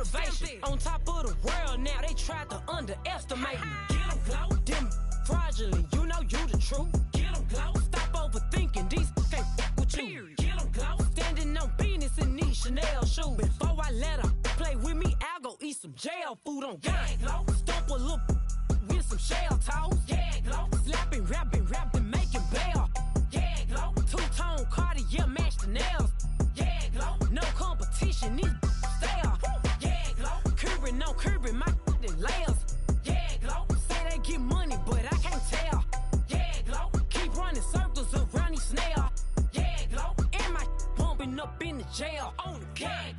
motivation. On top of the world now, they tried to underestimate me. Get them close. Them fraudulent, you know you the truth. Get them close. Stop overthinking, these can't fuck with you. Get them close. Standing on business in these Chanel shoes. Before I let her play with me, I'll go eat some jail food on God. Stomp a little with some shell toes. Slapping, rapping, making bail. Two-tone Cartier match the nails. No competition, these stale. Curbing, no curbing, my layers. Say they get money, but I can't tell. Keep running circles around these snails. And my bumping up in the jail on the gag.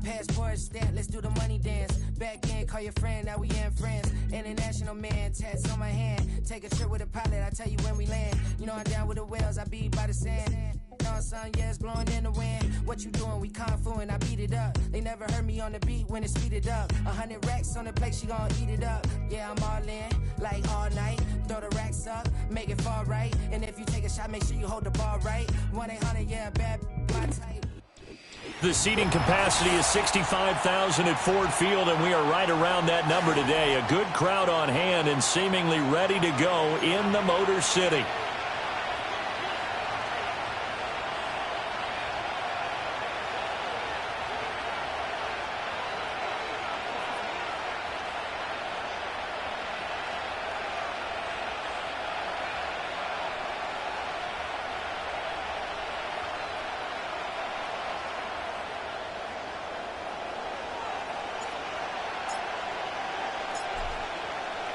Passport stamp, let's do the money dance. Back in, call your friend, now we in friends. International man, tats on my hand. Take a trip with a pilot, I tell you when we land. You know I'm down with the whales, I be by the sand. On sun, yeah, it's blowing in the wind. What you doing? We kung fu and I beat it up. They never heard me on the beat when it's speeded up. 100 racks on the plate, she gon' eat it up. Yeah, I'm all in, like all night. Throw the racks up, make it fall right. And if you take a shot, make sure you hold the ball right. 1-800, yeah, bad, my type. The seating capacity is 65,000 at Ford Field, and we are right around that number today. A good crowd on hand and seemingly ready to go in the Motor City.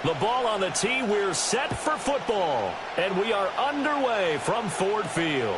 The ball on the tee, we're set for football. And we are underway from Ford Field.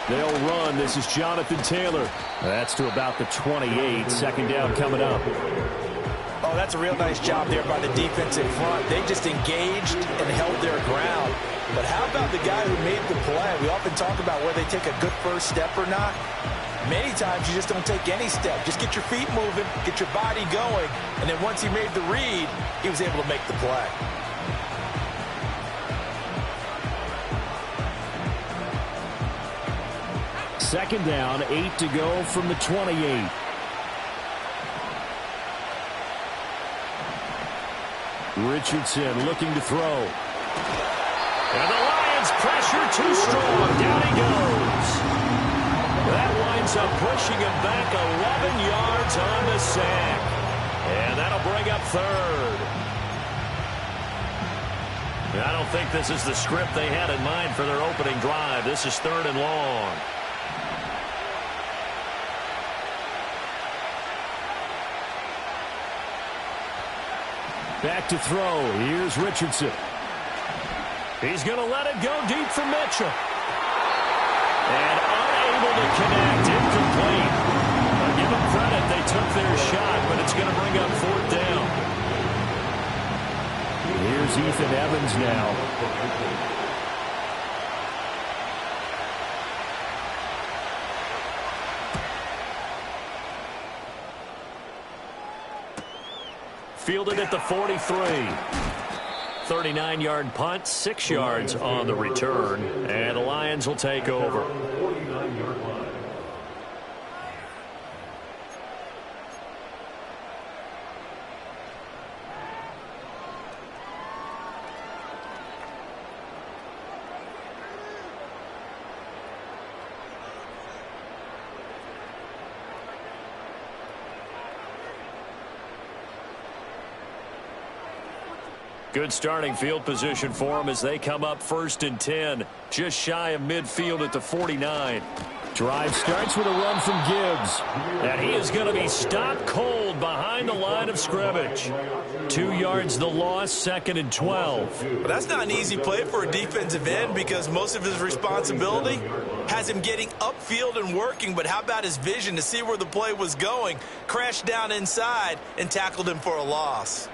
They'll run. This is Jonathan Taylor. That's to about the 28. Second down coming up. Oh, that's a real nice job there by the defense in front. They just engaged and held their ground. But how about the guy who made the play? We often talk about whether they take a good first step or not. Many times you just don't take any step. Just get your feet moving, get your body going, and then once he made the read, he was able to make the play. Second down, 8 to go from the 28. Richardson looking to throw. And the Lions pressure too strong. Down he goes. That winds up pushing him back 11 yards on the sack. And that'll bring up third. I don't think this is the script they had in mind for their opening drive. This is third and long. Back to throw. Here's Richardson. He's going to let it go deep for Mitchell. And unable to connect. Incomplete. I'll give them credit. They took their shot, but it's going to bring up fourth down. Here's Ethan Evans now. Fielded at the 43. 39-yard punt, 6 yards on the return, and the Lions will take over. Good starting field position for them as they come up 1st and 10, just shy of midfield at the 49. Drive starts with a run from Gibbs. And he is going to be stopped cold behind the line of scrimmage. 2 yards the loss, 2nd and 12. Well, that's not an easy play for a defensive end because most of his responsibility has him getting upfield and working. But how about his vision to see where the play was going? Crashed down inside and tackled him for a loss.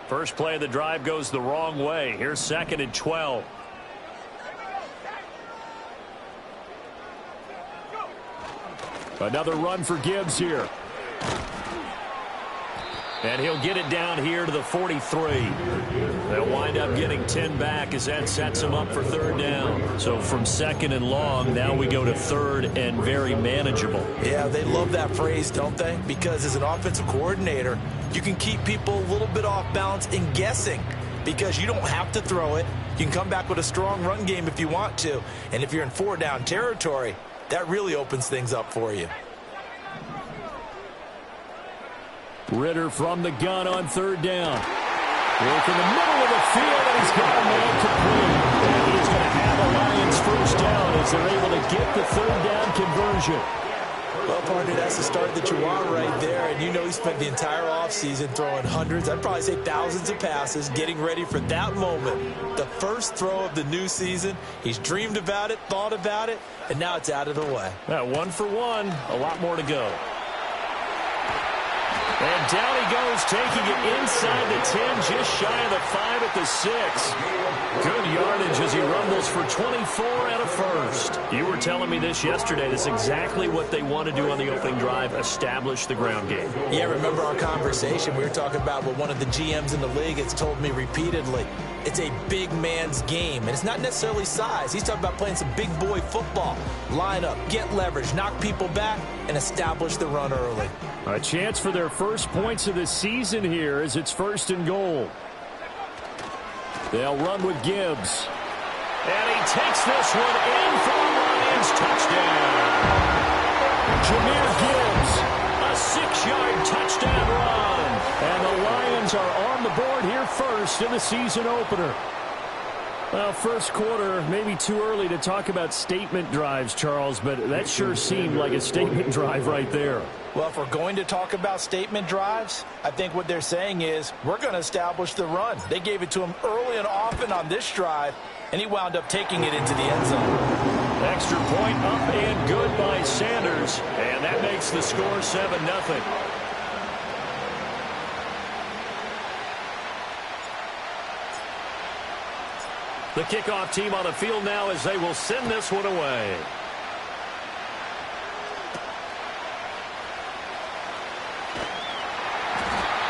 First play of the drive goes the wrong way. Here's 2nd and 12. Another run for Gibbs here. And he'll get it down here to the 43. They'll wind up getting 10 back as that sets him up for 3rd down. So from 2nd and long, now we go to 3rd and very manageable. Yeah, they love that phrase, don't they? Because as an offensive coordinator, you can keep people a little bit off balance and guessing because you don't have to throw it. You can come back with a strong run game if you want to. And if you're in 4-down territory, that really opens things up for you. Ritter from the gun on 3rd down. Work in the middle of the field, and he's got a man complete. And he's going to have the Lions 1st down as they're able to get the 3rd down conversion. Well, partner, that's the start that you want right there. And you know he spent the entire offseason throwing hundreds, I'd probably say thousands of passes, getting ready for that moment. The first throw of the new season. He's dreamed about it, thought about it, and now it's out of the way. 1 for 1, a lot more to go. And down he goes, taking it inside the 10, just shy of the 5 at the 6. Good yardage as he rumbles for 24 and a first. You were telling me this yesterday. This is exactly what they want to do on the opening drive, establish the ground game. Yeah, remember our conversation? We were talking about what one of the GMs in the league has told me repeatedly. It's a big man's game, and it's not necessarily size. He's talking about playing some big boy football. Line up, get leverage, knock people back, and establish the run early. A chance for their first points of the season here as it's 1st and goal. They'll run with Gibbs. And he takes this one in for a Lions touchdown. Jahmyr Gibbs, a 6-yard touchdown run. And the Lions are on the board here first in the season opener. Well, first quarter, maybe too early to talk about statement drives, Charles, but that sure seemed like a statement drive right there. Well, if we're going to talk about statement drives, I think what they're saying is we're going to establish the run. They gave it to him early and often on this drive, and he wound up taking it into the end zone. Extra point up and good by Sanders, and that makes the score 7-0. The kickoff team on the field now as they will send this one away.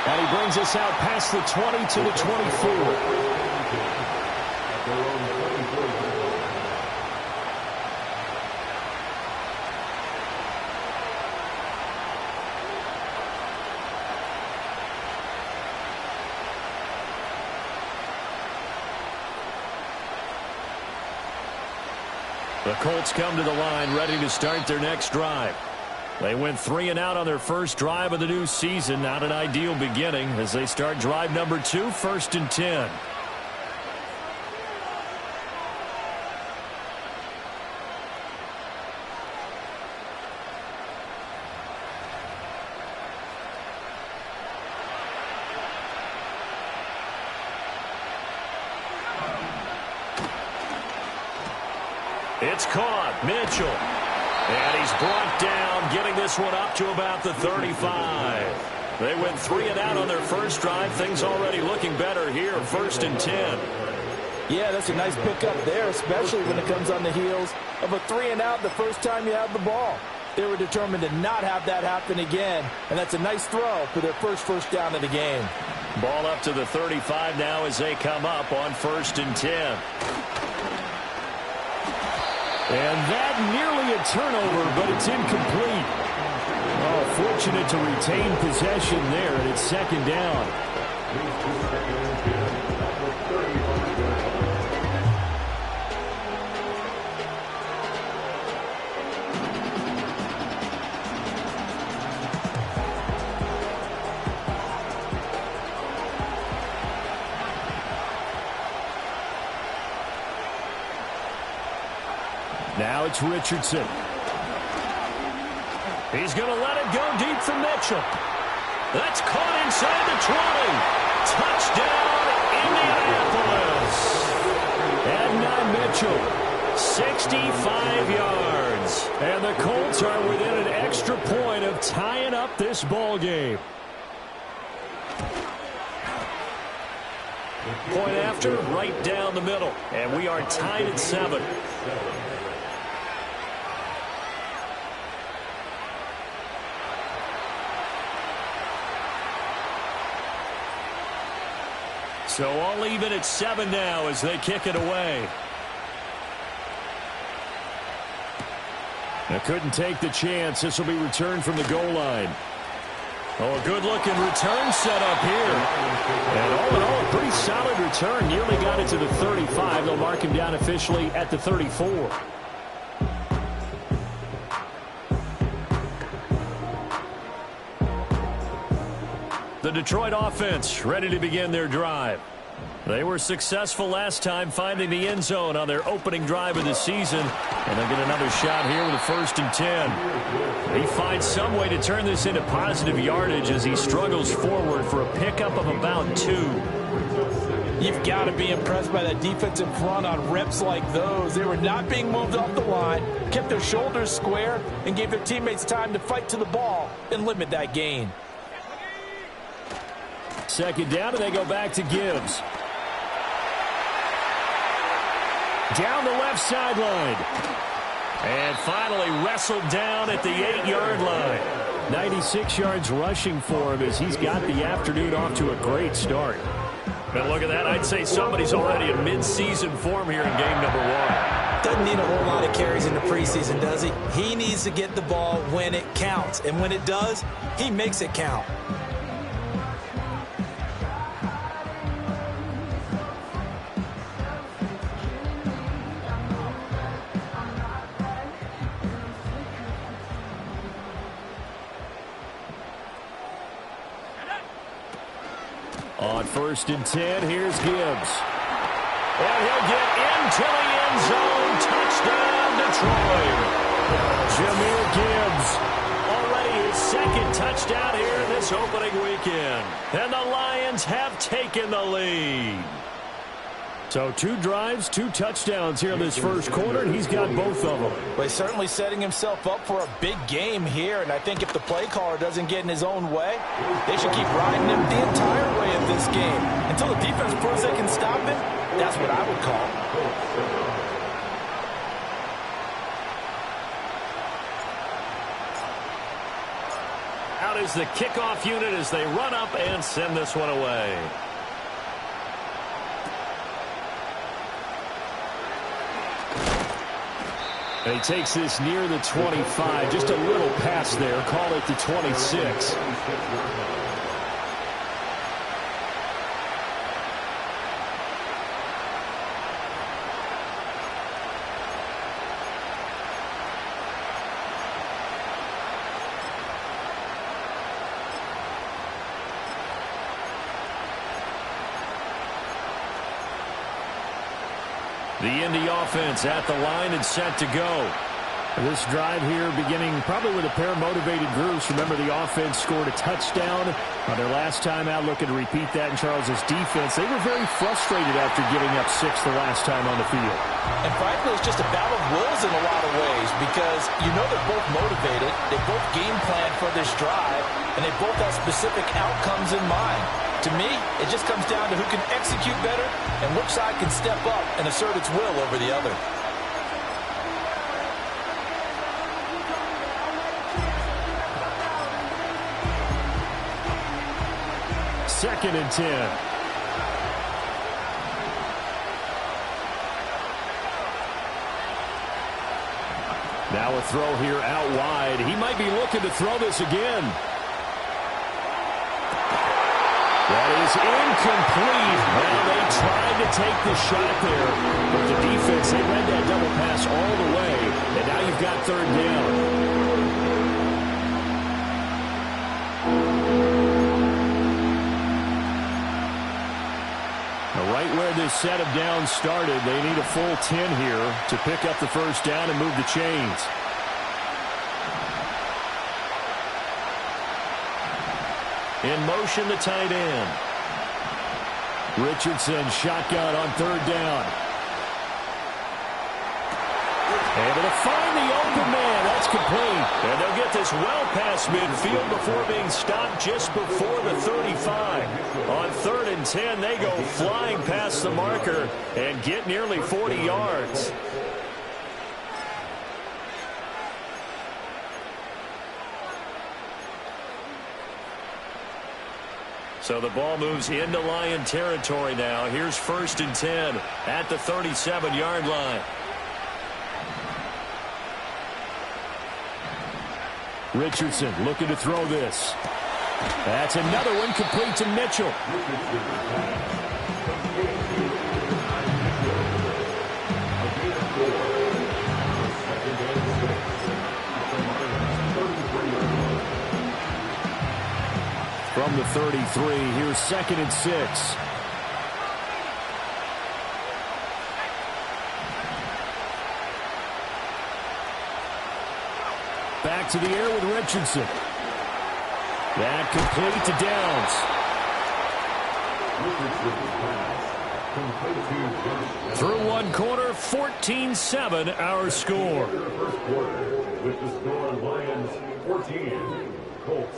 And he brings us out past the 20 to the 24. The Colts come to the line ready to start their next drive. They went 3 and out on their first drive of the new season. Not an ideal beginning as they start drive number 2, 1st and 10. It's caught. Mitchell. And he's brought down, getting this one up to about the 35. They went 3 and out on their first drive. Things already looking better here, 1st and 10. Yeah, that's a nice pickup there, especially when it comes on the heels of a 3 and out the first time you have the ball. They were determined to not have that happen again, and that's a nice throw for their first down of the game. Ball up to the 35 now as they come up on 1st and 10. And that nearly a turnover, but it's incomplete. Oh, fortunate to retain possession there, and it's 2nd down. Now it's Richardson. He's going to let it go deep for Mitchell. That's caught inside the 20. Touchdown, Indianapolis. Adnan Mitchell, 65 yards. And the Colts are within an extra point of tying up this ball game. Point after, right down the middle. And we are tied at 7. So all even at 7 now as they kick it away. They couldn't take the chance. This will be returned from the goal line. Oh, a good-looking return set up here. And all in all, a pretty solid return. Nearly got it to the 35. They'll mark him down officially at the 34. The Detroit offense ready to begin their drive. They were successful last time finding the end zone on their opening drive of the season. And they'll get another shot here with a 1st and 10. He finds some way to turn this into positive yardage as he struggles forward for a pickup of about 2. You've got to be impressed by that defensive front on reps like those. They were not being moved off the line, kept their shoulders square, and gave their teammates time to fight to the ball and limit that gain. 2nd down, and they go back to Gibbs. Down the left sideline. And finally wrestled down at the 8-yard line. 96 yards rushing for him as he's got the afternoon off to a great start. But look at that. I'd say somebody's already in mid-season form here in game number 1. Doesn't need a whole lot of carries in the preseason, does he? He needs to get the ball when it counts. And when it does, he makes it count. On 1st and 10, here's Gibbs. And he'll get into the end zone. Touchdown, Detroit. Jahmyr Gibbs, already his 2nd touchdown here this opening weekend. And the Lions have taken the lead. So 2 drives, 2 touchdowns here in this first quarter, and he's got both of them. Well, he's certainly setting himself up for a big game here, and I think if the play caller doesn't get in his own way, they should keep riding him the entire way of this game. Until the defense proves they can stop him, that's what I would call. Out is the kickoff unit as they run up and send this one away. And he takes this near the 25. Just a little pass there. Call it the 26. The Indy offense at the line and set to go. This drive here beginning probably with a pair of motivated groups. Remember, the offense scored a touchdown on their last time out. Looking to repeat that in Charles's defense. They were very frustrated after giving up 6 the last time on the field. And frankly, it's just a battle of wills in a lot of ways because you know they're both motivated. They both game planned for this drive, and they both have specific outcomes in mind. To me, it just comes down to who can execute better and which side can step up and assert its will over the other. Second and 10. Now a throw here out wide. He might be looking to throw this again. That is incomplete. Well, they tried to take the shot there, but the defense, they read that double pass all the way, and now you've got 3rd down. Right where this set of downs started. They need a full 10 here to pick up the first down and move the chains. In motion, the tight end. Richardson, shotgun on third down. Able to find the open man. That's complete. And they'll get this well past midfield before being stopped just before the 35. On 3rd and 10, they go flying past the marker and get nearly 40 yards. So the ball moves into Lion territory now. Here's 1st and 10 at the 37-yard line. Richardson looking to throw this. That's another one, complete to Mitchell. From the 33, here's 2nd and 6. Back to the air with Richardson. That complete to Downs. Through one quarter, 14-7 our score.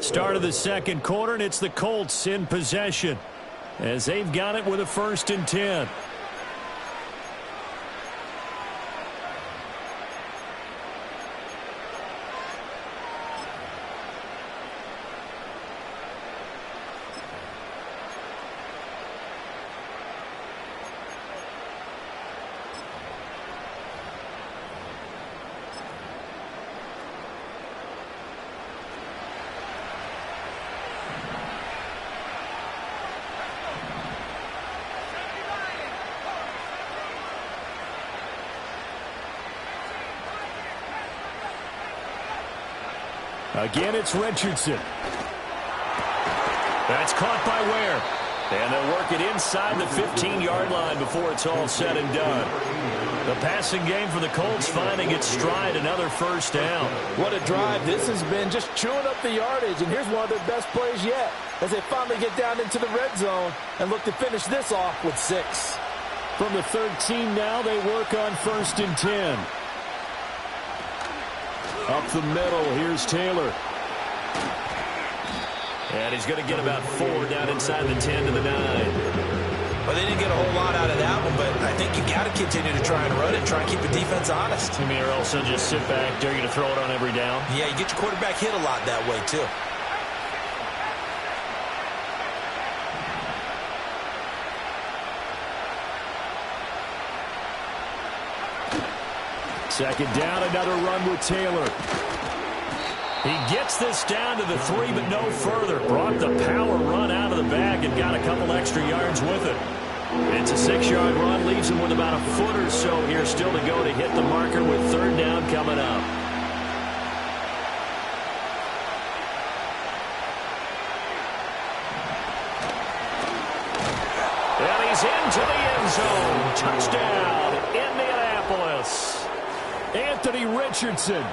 Start of the second quarter, and it's the Colts in possession as they've got it with a 1st and 10. Again, it's Richardson. That's caught by Ware. And they'll work it inside the 15-yard line before it's all said and done. The passing game for the Colts finding its stride, another first down. What a drive this has been, just chewing up the yardage. And here's one of their best plays yet as they finally get down into the red zone and look to finish this off with 6. From the 13 now, they work on 1st and 10. Up the middle, here's Taylor. And he's going to get about 4 down inside the 10 to the 9. Well, they didn't get a whole lot out of that one, but I think you got to continue to try and run it, try and keep the defense honest. I mean, or also just sit back, dare you to throw it on every down. Yeah, you get your quarterback hit a lot that way, too. Second down, another run with Taylor. He gets this down to the 3, but no further. Brought the power run out of the bag and got a couple extra yards with it. It's a 6-yard run, leaves him with about a foot or so here still to go to hit the marker with 3rd down coming up. And he's into the end zone. Touchdown, Indianapolis. Anthony Richardson.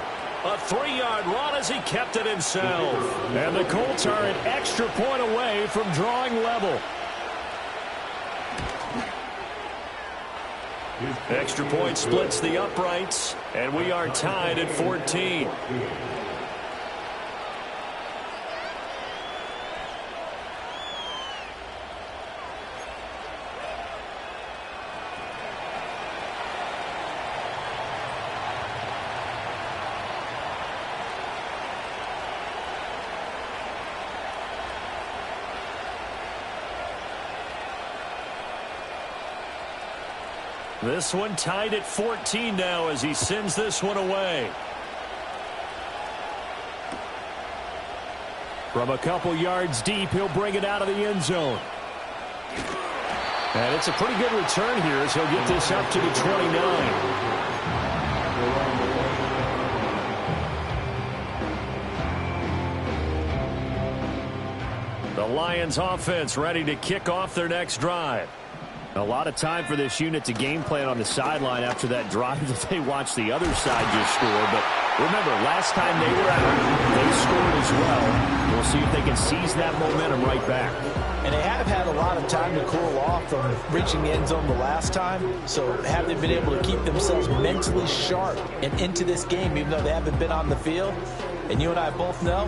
A 3-yard run as he kept it himself. And the Colts are an extra point away from drawing level. Extra point splits the uprights, and we are tied at 14. This one tied at 14 now as he sends this one away. From a couple yards deep, he'll bring it out of the end zone. And it's a pretty good return here as he'll get this up to the 29. The Lions offense ready to kick off their next drive. A lot of time for this unit to game plan on the sideline after that drive that they watched the other side just score. But remember, last time they were out, they scored as well. We'll see if they can seize that momentum right back. And they have had a lot of time to cool off from reaching the end zone the last time. So have they been able to keep themselves mentally sharp and into this game, even though they haven't been on the field? And you and I both know,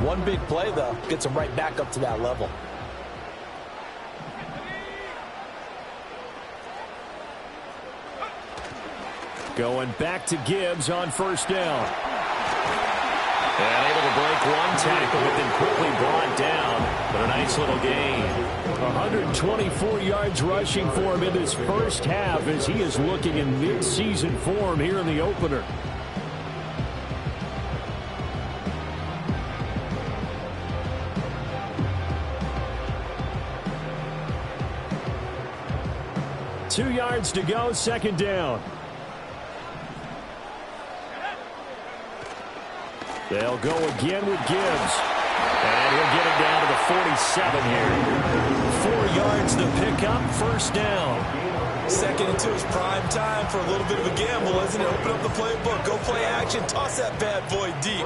one big play, though, gets them right back up to that level. Going back to Gibbs on first down. And able to break one tackle, but then quickly brought down. But a nice little gain. 124 yards rushing for him in this first half as he is looking in mid-season form here in the opener. Two yards to go, second down. They'll go again with Gibbs. And he'll get it down to the 47 here. 4 yards to pick up, first down. 2nd and 2 is prime time for a little bit of a gamble, isn't it? Open up the playbook, go play action, toss that bad boy deep.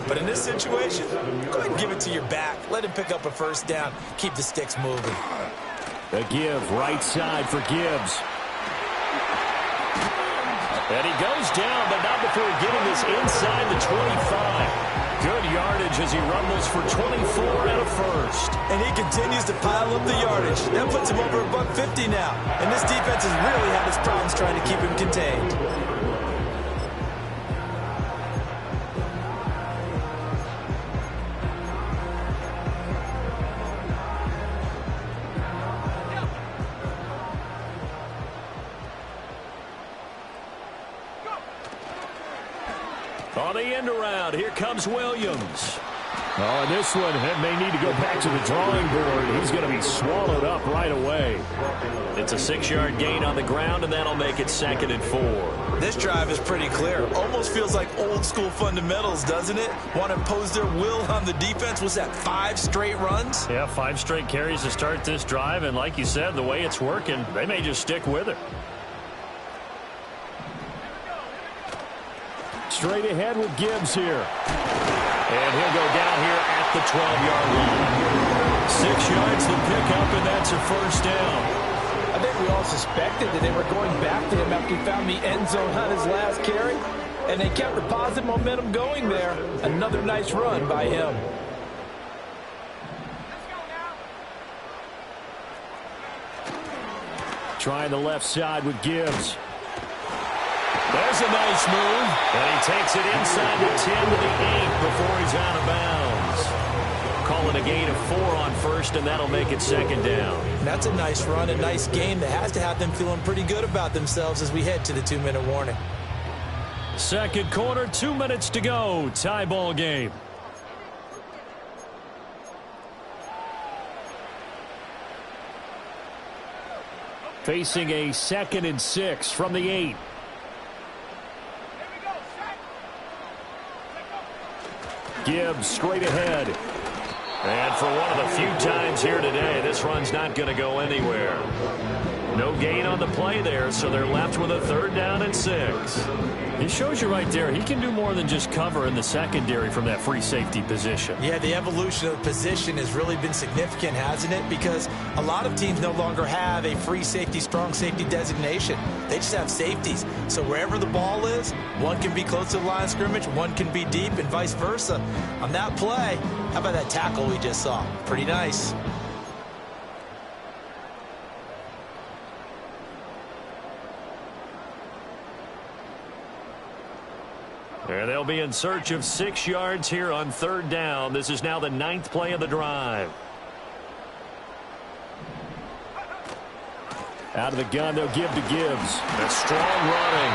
But in this situation, go ahead and give it to your back. Let him pick up a first down. Keep the sticks moving. A give, right side for Gibbs. And he goes down, but not before getting this inside the 25. Good yardage as he rumbles for 24 out of first. And he continues to pile up the yardage. That puts him over $150 now. And this defense has really had its problems trying to keep him contained. On the end around, here comes Williams. Oh, and this one may need to go back to the drawing board. He's going to be swallowed up right away. It's a 6-yard gain on the ground, and that'll make it 2nd and 4. This drive is pretty clear. Almost feels like old school fundamentals, doesn't it? Want to impose their will on the defense. Was that 5 straight runs? Yeah, 5 straight carries to start this drive, and like you said, the way it's working, they may just stick with it. Straight ahead with Gibbs here. And he'll go down here at the 12-yard line. 6 yards to pick up, and that's a first down. I think we all suspected that they were going back to him after he found the end zone on his last carry. And they kept the positive momentum going there. Another nice run by him. Trying the left side with Gibbs. There's a nice move. And he takes it inside the 10 to the 8 before he's out of bounds. Calling a gain of 4 on first, and that'll make it 2nd down. That's a nice run, a nice game that has to have them feeling pretty good about themselves as we head to the 2-minute warning. Second quarter, 2 minutes to go. Tie ball game. Facing a 2nd and 6 from the 8. Gibbs straight ahead. And for one of the few times here today, this run's not going to go anywhere. No gain on the play there, so they're left with a 3rd down and 6. It shows you right there, he can do more than just cover in the secondary from that free safety position. Yeah, the evolution of the position has really been significant, hasn't it? Because a lot of teams no longer have a free safety, strong safety designation. They just have safeties. So wherever the ball is, one can be close to the line of scrimmage, one can be deep, and vice versa. On that play, how about that tackle we just saw? Pretty nice. And they'll be in search of 6 yards here on 3rd down. This is now the 9th play of the drive. Out of the gun, they'll give to Gibbs. That's strong running.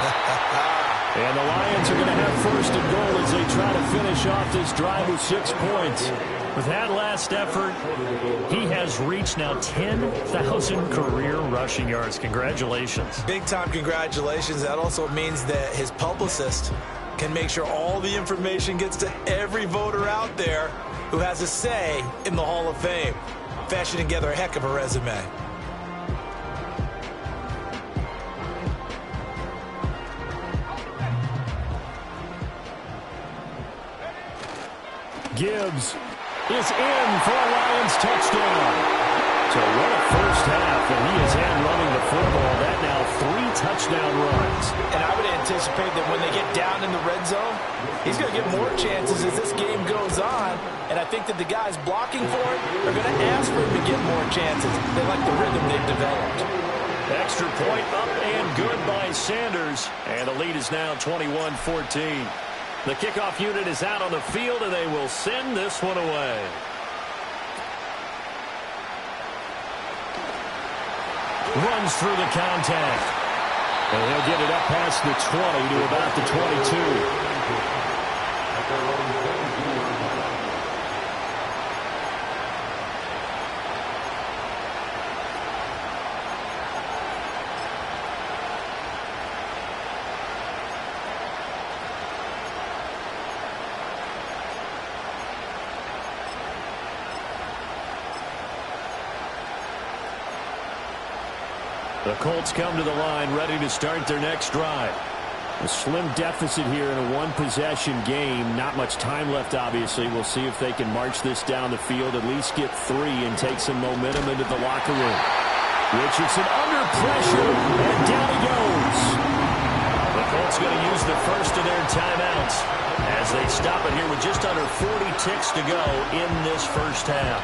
And the Lions are going to have 1st and goal as they try to finish off this drive with 6 points. With that last effort, he has reached now 10,000 career rushing yards. Congratulations. Big-time congratulations. That also means that his publicist can make sure all the information gets to every voter out there who has a say in the Hall of Fame. Fashioning together a heck of a resume. Gibbs is in for a Lions touchdown. So what a first half that he has had running the football. That now 3 touchdown runs. And I would anticipate that when they get down in the red zone, he's going to get more chances as this game goes on. And I think that the guys blocking for him are going to ask for him to get more chances. They like the rhythm they've developed. Extra point up and good by Sanders. And the lead is now 21-14. The kickoff unit is out on the field, and they will send this one away. Runs through the contact. And he'll get it up past the 20 to about the 22. The Colts come to the line ready to start their next drive. A slim deficit here in a one-possession game. Not much time left, obviously. We'll see if they can march this down the field, at least get 3 and take some momentum into the locker room. Richardson under pressure, and down he goes. The Colts going to use the first of their timeouts as they stop it here with just under 40 ticks to go in this first half.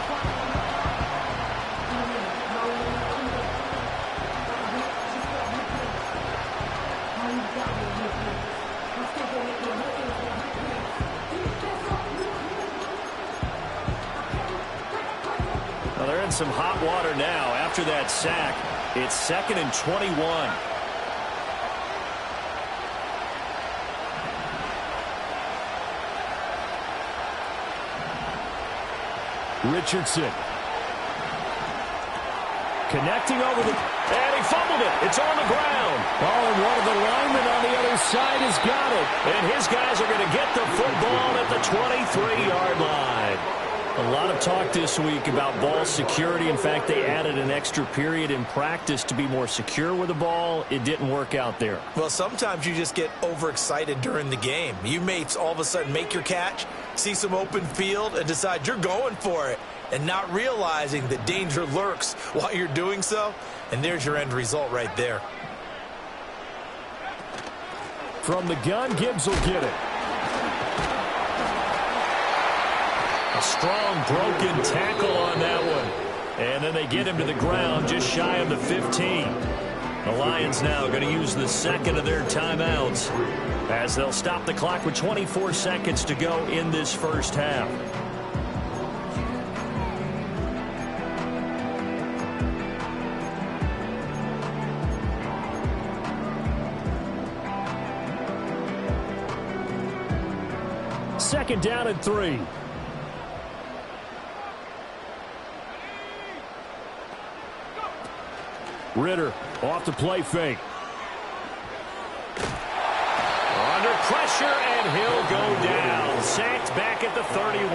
Well, they're in some hot water now after that sack. It's 2nd and 21. Richardson. Connecting over the... And he fumbled it. It's on the ground. Oh, and one of the linemen on the other side has got it. And his guys are going to get the football at the 23-yard line. A lot of talk this week about ball security. In fact, they added an extra period in practice to be more secure with the ball. It didn't work out there. Well, sometimes you just get overexcited during the game. You mates all of a sudden make your catch, see some open field, and decide you're going for it, and not realizing that danger lurks while you're doing so. And there's your end result right there. From the gun, Gibbs will get it. A strong broken tackle on that one. And then they get him to the ground just shy of the 15. The Lions now going to use the second of their timeouts as they'll stop the clock with 24 seconds to go in this first half. Second down and 3. Ritter off the play fake. Under pressure, and he'll go down. Sacked back at the 31.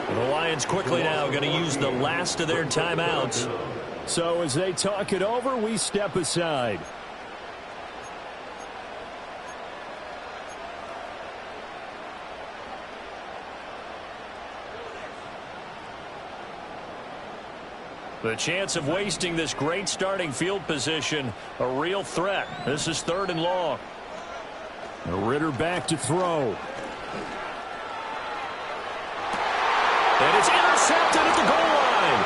And the Lions quickly now going to use the last of their timeouts. So as they talk it over, we step aside. The chance of wasting this great starting field position, a real threat. This is 3rd and long. Ritter back to throw. And it's intercepted at the goal line.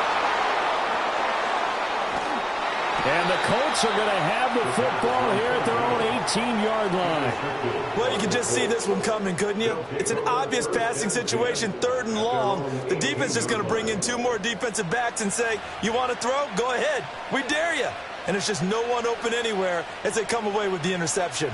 And the Colts are going to have the football here at their own 18-yard line. Well, you can just see this one coming, couldn't you? It's an obvious passing situation, 3rd and long. The defense is going to bring in 2 more defensive backs and say, you want to throw? Go ahead. We dare you. And it's just no one open anywhere as they come away with the interception.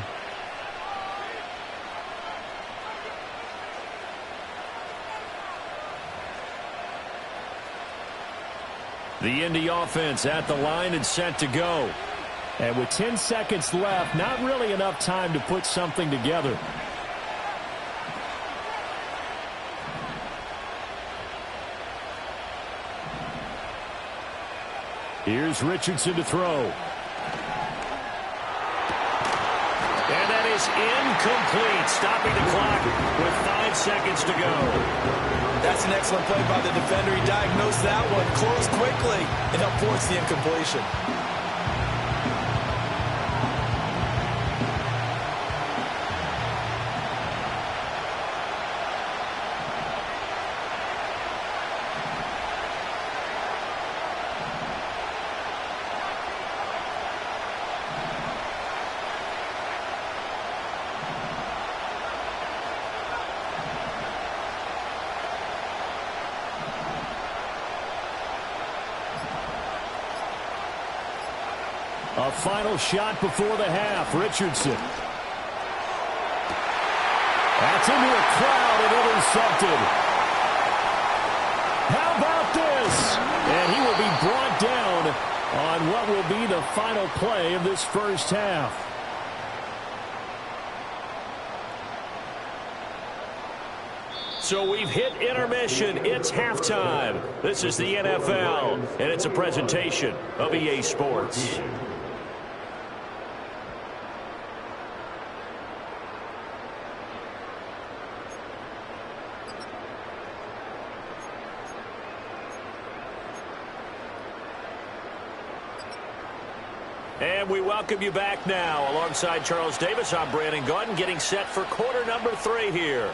The Indy offense at the line and set to go. And with 10 seconds left, not really enough time to put something together. Here's Richardson to throw. And that is incomplete, stopping the clock with 5 seconds to go. That's an excellent play by the defender. He diagnosed that one, closed quickly, and helped force the incompletion. A final shot before the half. Richardson. That's into a crowd and intercepted. How about this? And he will be brought down on what will be the final play of this first half. So we've hit intermission. It's halftime. This is the NFL, and it's a presentation of EA Sports. And we welcome you back now. Alongside Charles Davis, I'm Brandon Gaudin, getting set for quarter number 3 here.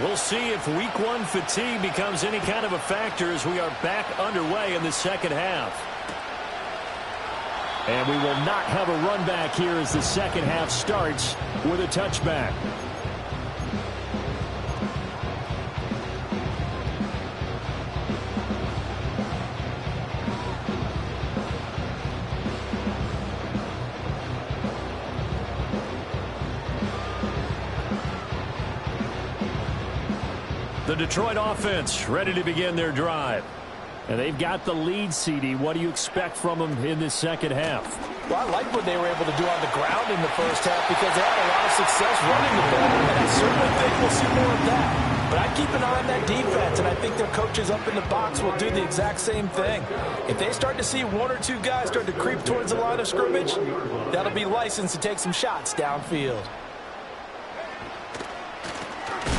We'll see if week 1 fatigue becomes any kind of a factor as we are back underway in the second half. And we will not have a run back here as the second half starts with a touchback. The Detroit offense ready to begin their drive. And they've got the lead, CD. What do you expect from them in this second half? Well, I like what they were able to do on the ground in the first half because they had a lot of success running the ball. And I certainly think we'll see more of that. But I keep an eye on that defense, and I think their coaches up in the box will do the exact same thing. If they start to see 1 or 2 guys start to creep towards the line of scrimmage, that'll be licensed to take some shots downfield.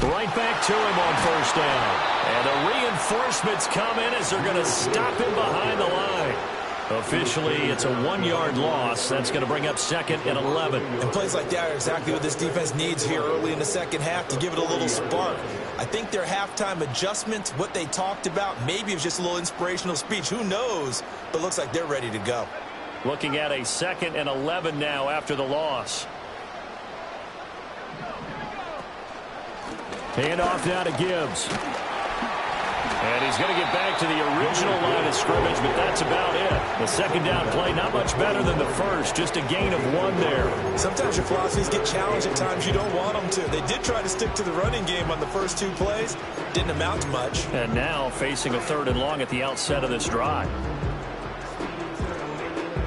Right back to him on first down. And the reinforcements come in as they're going to stop him behind the line. Officially, it's a 1-yard loss. That's going to bring up 2nd and 11. And plays like that are exactly what this defense needs here early in the second half to give it a little spark. I think their halftime adjustment, what they talked about, maybe it was just a little inspirational speech. Who knows? But looks like they're ready to go. Looking at a 2nd and 11 now after the loss. Handoff now to Gibbs. And he's going to get back to the original line of scrimmage, but that's about it. The second down play, not much better than the first, just a gain of 1 there. Sometimes your philosophies get challenged at times you don't want them to. They did try to stick to the running game on the first 2 plays. Didn't amount to much. And now facing a 3rd and long at the outset of this drive.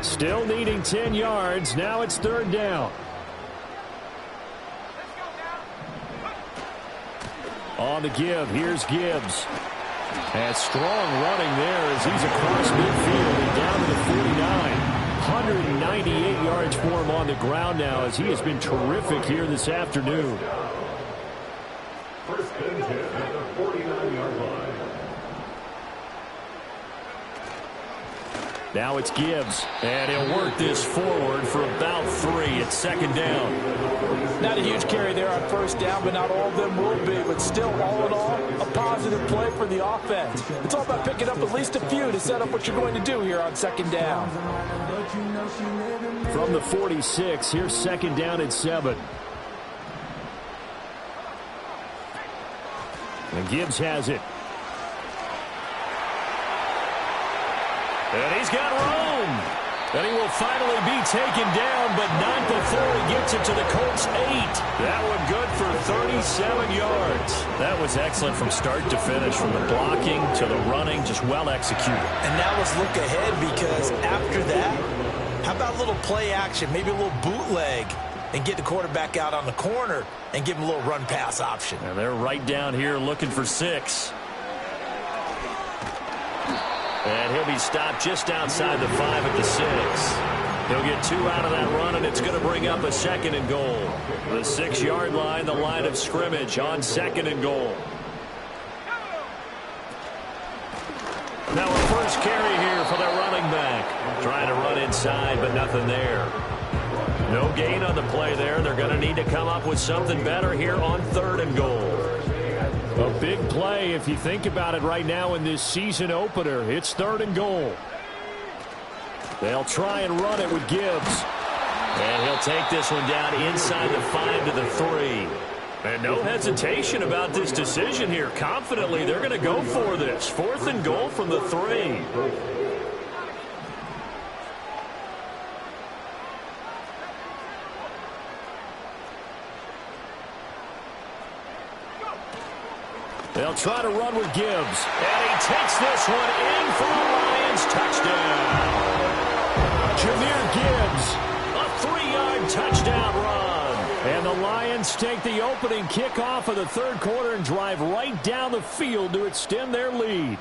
Still needing 10 yards. Now it's 3rd down. On the give, here's Gibbs. And strong running there as he's across midfield and down to the 49. 198 yards for him on the ground now as he has been terrific here this afternoon. First and 10 at the 49-yard line. Now it's Gibbs, and he'll work this forward for about 3. It's 2nd down. Not a huge carry there on first down, but not all of them will be. But still, all in all, a positive play for the offense. It's all about picking up at least a few to set up what you're going to do here on 2nd down. From the 46, here's 2nd down and 7. And Gibbs has it. And he's got room. And he will finally be taken down, but not before he gets it to the Colts' 8. That one good for 37 yards. That was excellent from start to finish, from the blocking to the running, just well executed. And now let's look ahead, because after that, how about a little play action, maybe a little bootleg, and get the quarterback out on the corner and give him a little run-pass option. And they're right down here looking for 6. And he'll be stopped just outside the 5 at the 6. He'll get 2 out of that run, and it's going to bring up a 2nd and goal. The 6-yard line, the line of scrimmage on 2nd and goal. Now a first carry here for their running back. Trying to run inside, but nothing there. No gain on the play there. They're going to need to come up with something better here on 3rd and goal. A big play if you think about it right now in this season opener. It's 3rd and goal. They'll try and run it with Gibbs. And he'll take this one down inside the 5 to the 3. And no hesitation about this decision here. Confidently, they're going to go for this. 4th and goal from the 3. They'll try to run with Gibbs. And he takes this one in for a Lions touchdown. Jahmyr Gibbs. A 3-yard touchdown run. And the Lions take the opening kickoff of the 3rd quarter and drive right down the field to extend their lead.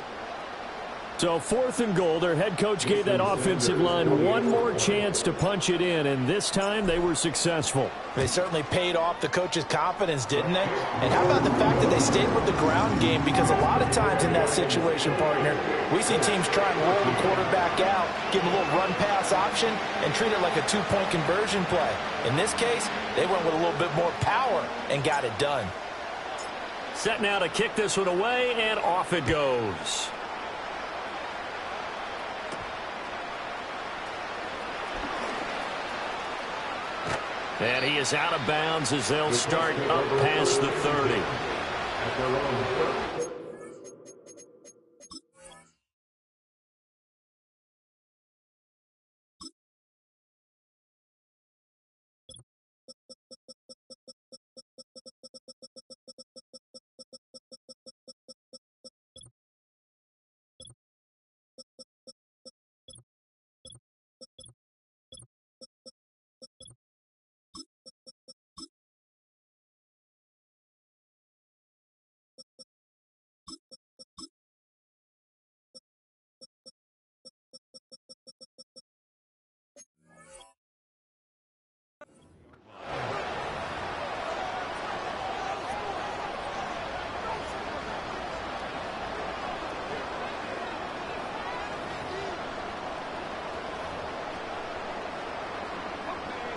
So 4th and goal, their head coach gave that offensive line one more chance to punch it in, and this time they were successful. They certainly paid off the coach's confidence, didn't they? And how about the fact that they stayed with the ground game? Because a lot of times in that situation, partner, we see teams try and roll the quarterback out, give him a little run-pass option, and treat it like a 2-point conversion play. In this case, they went with a little bit more power and got it done. Set now to kick this one away, and off it goes. And he is out of bounds as they'll start up past the 30.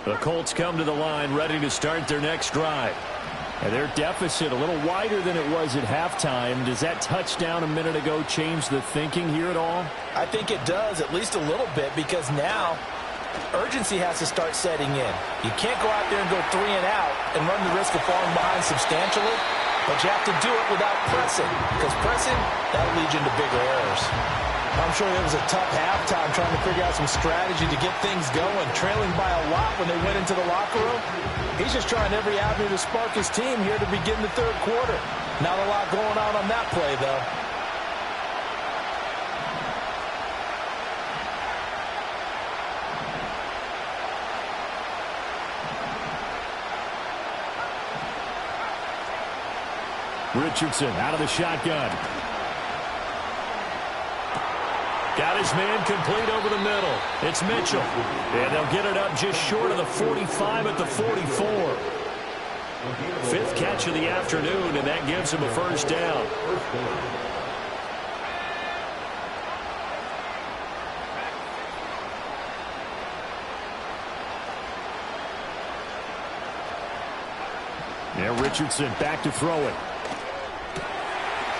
The Colts come to the line ready to start their next drive. And their deficit a little wider than it was at halftime. Does that touchdown a minute ago change the thinking here at all? I think it does, at least a little bit, because now urgency has to start setting in. You can't go out there and go 3 and out and run the risk of falling behind substantially, but you have to do it without pressing, because pressing, that'll lead you into bigger errors. I'm sure it was a tough halftime trying to figure out some strategy to get things going, trailing by a lot when they went into the locker room. He's just trying every avenue to spark his team here to begin the 3rd quarter. Not a lot going on that play, though. Richardson out of the shotgun. Got his man complete over the middle. It's Mitchell. And they'll get it up just short of the 45 at the 44. 5th catch of the afternoon, and that gives him a first down. Now Richardson back to throw it.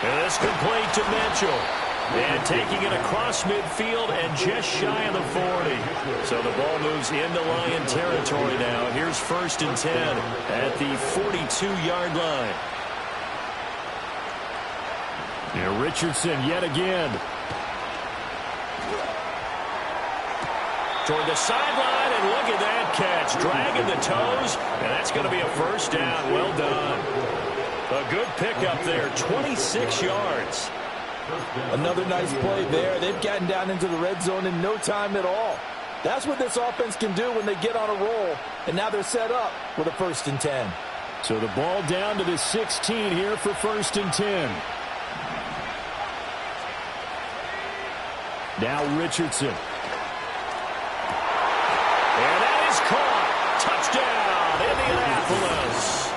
And it's complete to Mitchell. And taking it across midfield and just shy of the 40. So the ball moves into Lion territory now. Here's 1st and 10 at the 42-yard line. Now Richardson yet again. Toward the sideline, and look at that catch. Dragging the toes, and that's going to be a first down. Well done. A good pickup there, 26 yards. Another nice play there. They've gotten down into the red zone in no time at all. That's what this offense can do when they get on a roll. And now they're set up with a 1st and 10. So the ball down to the 16 here for 1st and 10. Now Richardson. And that is caught. Touchdown, Indianapolis.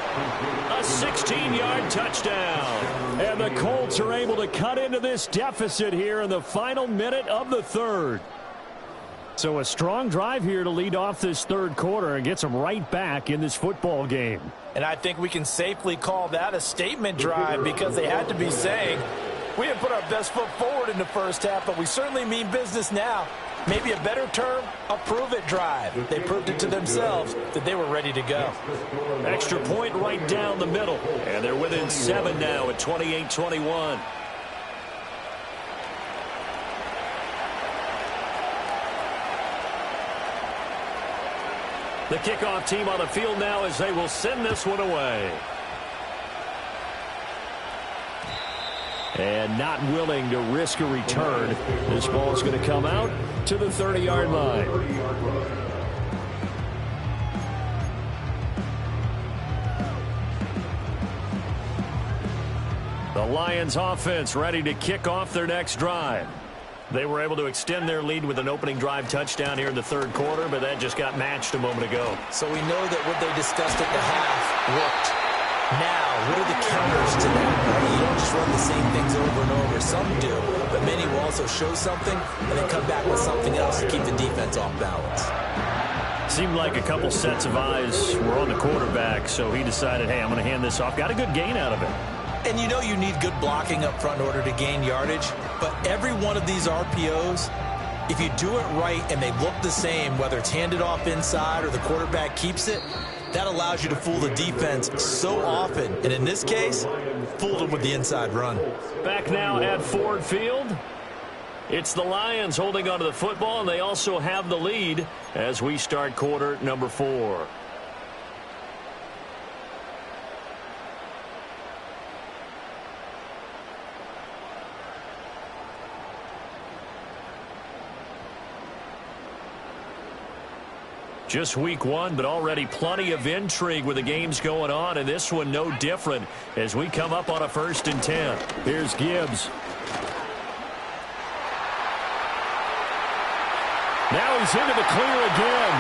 A 16-yard touchdown. And the Colts are able to cut into this deficit here in the final minute of the third. So a strong drive here to lead off this third quarter and gets them right back in this football game. And I think we can safely call that a statement drive because they had to be saying, we have put our best foot forward in the first half, but we certainly mean business now. Maybe a better term, a prove-it drive. They proved it to themselves that they were ready to go. Extra point right down the middle. And they're within 7 now at 28-21. The kickoff team on the field now as they will send this one away. And not willing to risk a return. This ball is going to come out to the 30-yard line. The Lions offense ready to kick off their next drive. They were able to extend their lead with an opening drive touchdown here in the third quarter, but that just got matched a moment ago. So we know that what they discussed at the half worked. Now, what are the counters to that? Right? You don't just run the same things over and over. Some do, but many will also show something and then come back with something else to keep the defense off balance. Seemed like a couple sets of eyes were on the quarterback, so he decided, hey, I'm going to hand this off. Got a good gain out of it. And you know you need good blocking up front in order to gain yardage, but every one of these RPOs, if you do it right and they look the same, whether it's handed off inside or the quarterback keeps it, that allows you to fool the defense so often. And in this case, fooled them with the inside run. Back now at Ford Field. It's the Lions holding onto the football, and they also have the lead as we start quarter number 4. Just week 1, but already plenty of intrigue with the games going on, and this one no different as we come up on a 1st and 10. Here's Gibbs. Now he's into the clear again.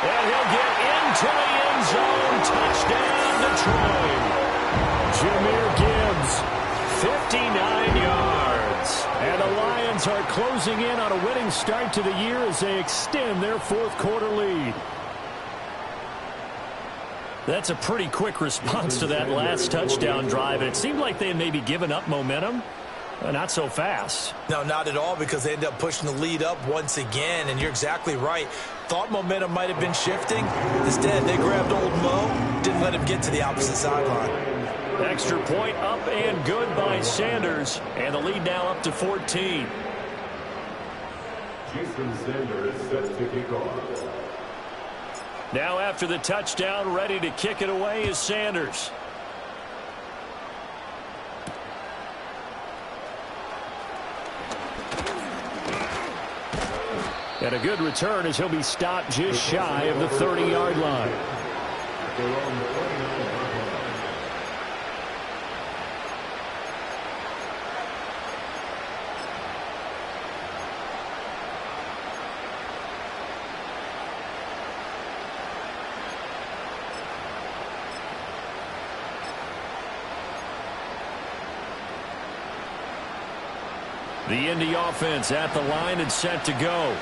And he'll get into the end zone. Touchdown, Detroit. Jahmyr Gibbs, 59 yards. And the Lions are closing in on a winning start to the year as they extend their 4th quarter lead. That's a pretty quick response to that last touchdown drive. And it seemed like they had maybe given up momentum. Not so fast. No, not at all, because they end up pushing the lead up once again. And you're exactly right. Thought momentum might have been shifting. Instead, they grabbed old Mo, didn't let him get to the opposite sideline. Extra point up and good by Sanders. And the lead now up to 14. Jason Sanders set to kick off. Now after the touchdown, ready to kick it away is Sanders. And a good return as he'll be stopped just shy of the 30-yard line. The Indy offense at the line and set to go.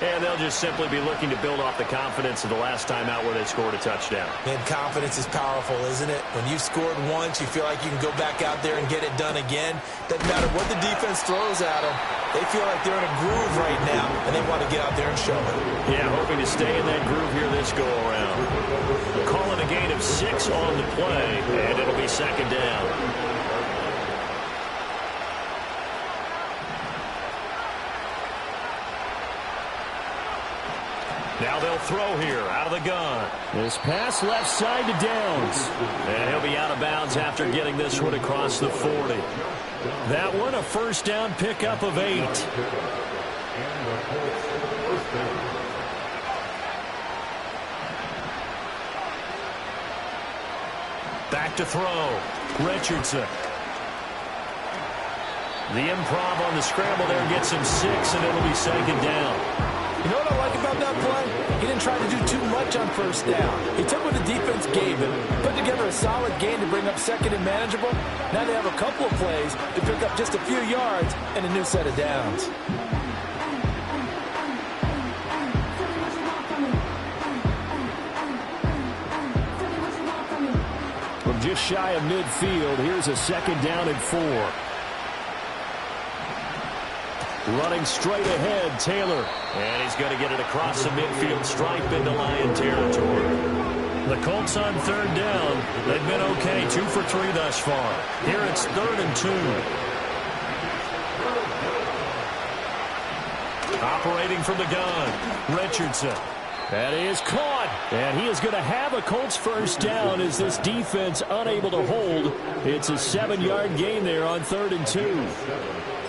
And they'll just simply be looking to build off the confidence of the last time out where they scored a touchdown. And confidence is powerful, isn't it? When you've scored once, you feel like you can go back out there and get it done again. Doesn't matter what the defense throws at them. They feel like they're in a groove right now, and they want to get out there and show it. Yeah, hoping to stay in that groove here this go-around. Calling a gain of 6 on the play, and it'll be 2nd down. Now they'll throw here out of the gun. This pass left side to Downs. And he'll be out of bounds after getting this one across the 40. That one a 1st down pickup of 8. Back to throw. Richardson. The improv on the scramble there gets him 6, and it'll be second down. You know what I like about that play? He didn't try to do too much on first down. He took what the defense gave him, put together a solid game to bring up second and manageable. Now they have a couple of plays to pick up just a few yards and a new set of downs. From just shy of midfield, here's a second down and 4. Running straight ahead, Taylor. And he's going to get it across the midfield stripe into Lion territory. The Colts on third down. They've been okay, 2 for 3 thus far. Here it's 3rd and 2. Operating from the gun, Richardson. That is caught. And he is going to have a Colts first down as this defense unable to hold. It's a 7-yard gain there on 3rd and 2.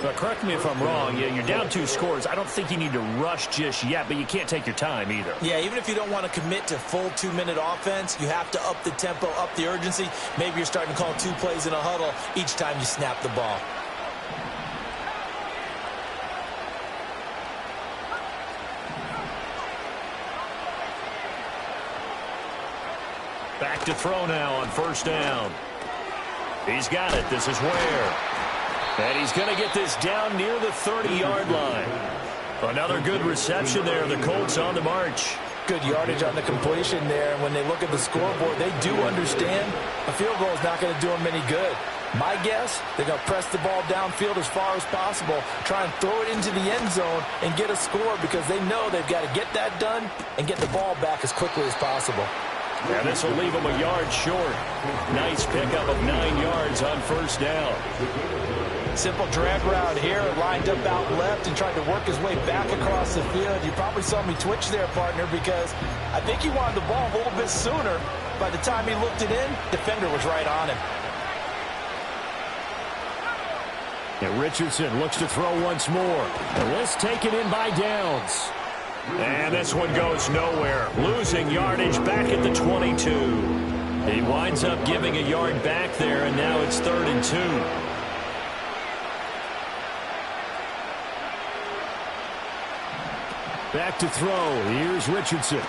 But correct me if I'm wrong. Yeah, you're down 2 scores. I don't think you need to rush just yet, but you can't take your time either. Yeah, even if you don't want to commit to full 2-minute offense, you have to up the tempo, up the urgency. Maybe you're starting to call 2 plays in a huddle each time you snap the ball. Back to throw now on first down. He's got it. This is Ware. And he's going to get this down near the 30-yard line. Another good reception there. The Colts on the march. Good yardage on the completion there. And when they look at the scoreboard, they do understand a field goal is not going to do them any good. My guess, they're going to press the ball downfield as far as possible, try and throw it into the end zone and get a score because they know they've got to get that done and get the ball back as quickly as possible. And this will leave him a yard short. Nice pickup of 9 yards on first down. Simple drag route here, lined up out left and tried to work his way back across the field. You probably saw me twitch there, partner, because I think he wanted the ball a little bit sooner. By the time he looked it in, defender was right on him. And Richardson looks to throw once more. And this taken in by Downs. And this one goes nowhere. Losing yardage back at the 22. He winds up giving a yard back there, and now it's 3rd and 2. Back to throw. Here's Richardson. And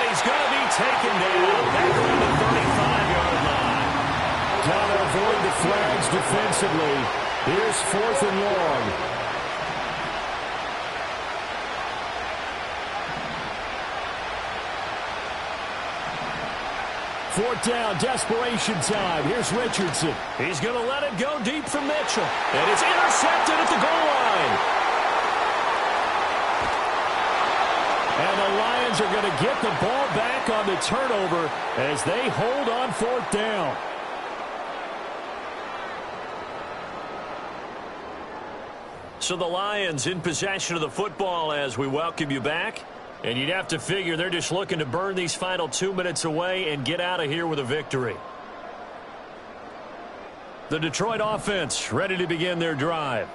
he's going to be taken down back on the 35-yard line. Trying to avoid the flags defensively. Here's 4th and long. Fourth down, desperation time. Here's Richardson. He's going to let it go deep for Mitchell. And it's intercepted at the goal line. And the Lions are going to get the ball back on the turnover as they hold on 4th down. So the Lions in possession of the football as we welcome you back. And you'd have to figure they're just looking to burn these final 2 minutes away and get out of here with a victory. The Detroit offense ready to begin their drive.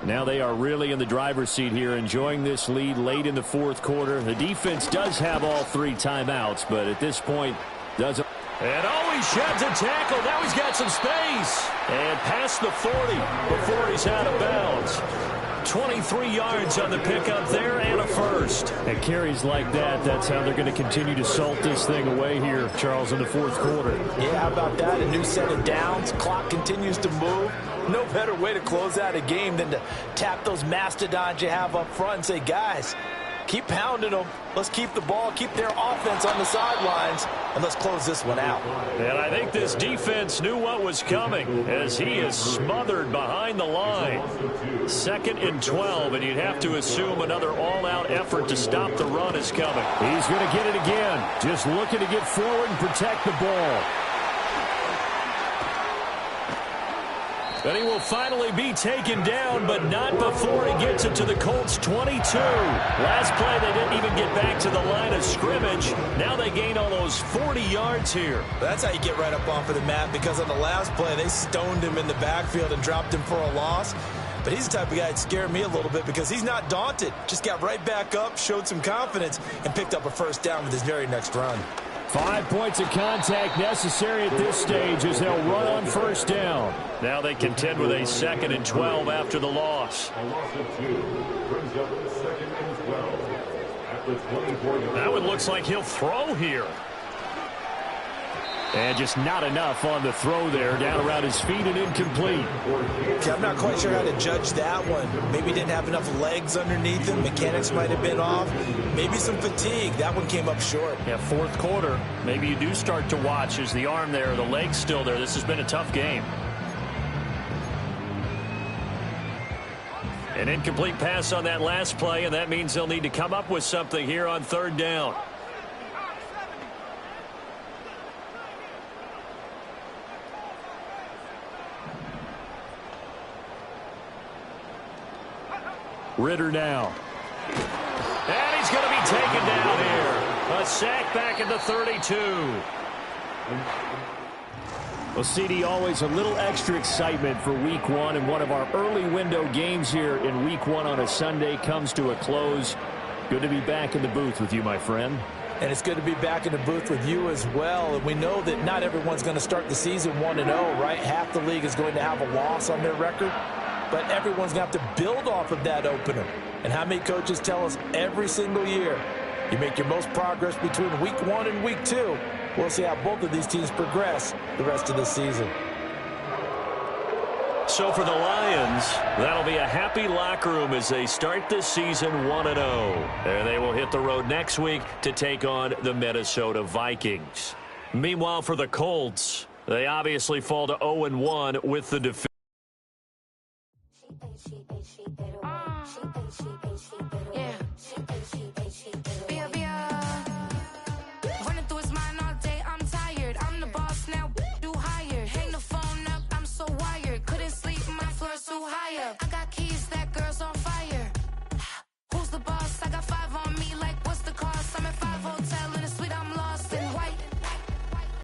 Now they are really in the driver's seat here, enjoying this lead late in the 4th quarter. The defense does have all 3 timeouts, but at this point doesn't. And he sheds a tackle. Now he's got some space. And past the 40 before he's out of bounds. 23 yards on the pickup there and a first. And carries like that, that's how they're going to continue to salt this thing away here, Charles, in the 4th quarter. Yeah, how about that? A new set of downs. Clock continues to move. No better way to close out a game than to tap those mastodons you have up front and say, guys, keep pounding them. Let's keep the ball, keep their offense on the sidelines, and let's close this one out. And I think this defense knew what was coming as he is smothered behind the line. 2nd and 12, and you'd have to assume another all-out effort to stop the run is coming. He's going to get it again, just looking to get forward and protect the ball. And he will finally be taken down, but not before he gets it to the Colts 22. Last play, they didn't even get back to the line of scrimmage. Now they gain almost 40 yards here. That's how you get right up off of the mat, because on the last play, they stoned him in the backfield and dropped him for a loss. But he's the type of guy that scared me a little bit because he's not daunted. Just got right back up, showed some confidence, and picked up a first down with his very next run. 5 points of contact necessary at this stage as they'll run on first down. Now they contend with a 2nd and 12 after the loss. A loss of 2 brings up 2nd and 12 at the 24-yard. That one looks like he'll throw here. And just not enough on the throw there, down around his feet and incomplete. Okay, I'm not quite sure how to judge that one. Maybe he didn't have enough legs underneath him. Mechanics might have been off. Maybe some fatigue. That one came up short. Yeah, 4th quarter. Maybe you do start to watch. Is the arm there, the leg's still there? This has been a tough game. An incomplete pass on that last play, and that means they'll need to come up with something here on 3rd down. Ritter now. And he's going to be taken down here. A sack back at the 32. Well, CD, always a little extra excitement for Week 1, and one of our early window games here in Week 1 on a Sunday comes to a close. Good to be back in the booth with you, my friend. And it's good to be back in the booth with you as well. And we know that not everyone's going to start the season 1-0, right? Half the league is going to have a loss on their record. But everyone's going to have to build off of that opener. And how many coaches tell us every single year, you make your most progress between Week 1 and Week 2. We'll see how both of these teams progress the rest of the season. So for the Lions, that'll be a happy locker room as they start this season 1-0. And they will hit the road next week to take on the Minnesota Vikings. Meanwhile, for the Colts, they obviously fall to 0-1 with the defeat. Yeah.